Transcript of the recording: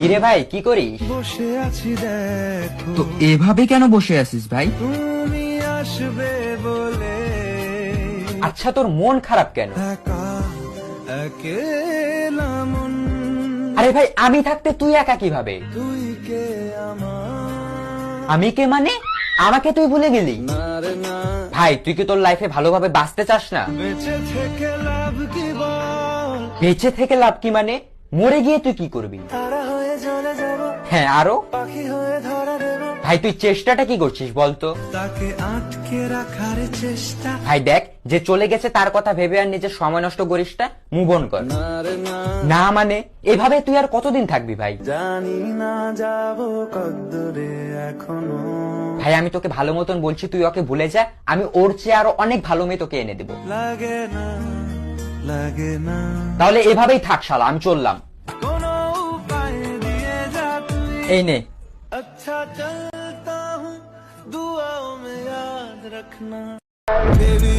কিরে ভাই কি করিস? বসে আছি দেখো তো এভাবে কেন বসে আছিস ভাই? তুমি আসবে বলে আচ্ছা তোর মন খারাপ কেন? একা একেলা মন আরে ভাই আমি থাকতে তুই একা কিভাবে? তুই কে আমার আমি কে মানে? আমাকে তুই ভুলে গেলি? না রে না ভাই তুই কি তোর লাইফে ভালোভাবে বাঁচতে চাস না? বেঁচে থেকে লাভ কি বল বেঁচে থেকে লাভ কি মানে? মরে গিয়ে তুই কি করবি? তারা হয়ে চলে যাব হ্যাঁ আরো? পাখি হয়ে ধরা দেব ভাই তুই চেষ্টাটা কি করছিস বলতো? তাকে আটকে রাখার চেষ্টা ভাই দেখ যে চলে গেছে তার কথা ভেবে আর নিজের সময় নষ্ট করিস না, মুভ অন কর। না রে না না মানে এভাবে তুই আর কতদিন থাকবি ভাই? জানি না যাব কদ্দূরে এখনো ভাই আমি তোকে ভালো মতন বলছি তুই ওকে ভুলে যা, আমি ওর চেয়ে আরো অনেক ভালো মেয়ে তোকে এনে দেবো। লাগে না লাগে না তাহলে এভাবেই থাক শালা, আমি চললাম। কোনো উপায় দিয়ে যা তুই এই নে। अच्छा चलता हूँ दुआओं में याद रखना बेबी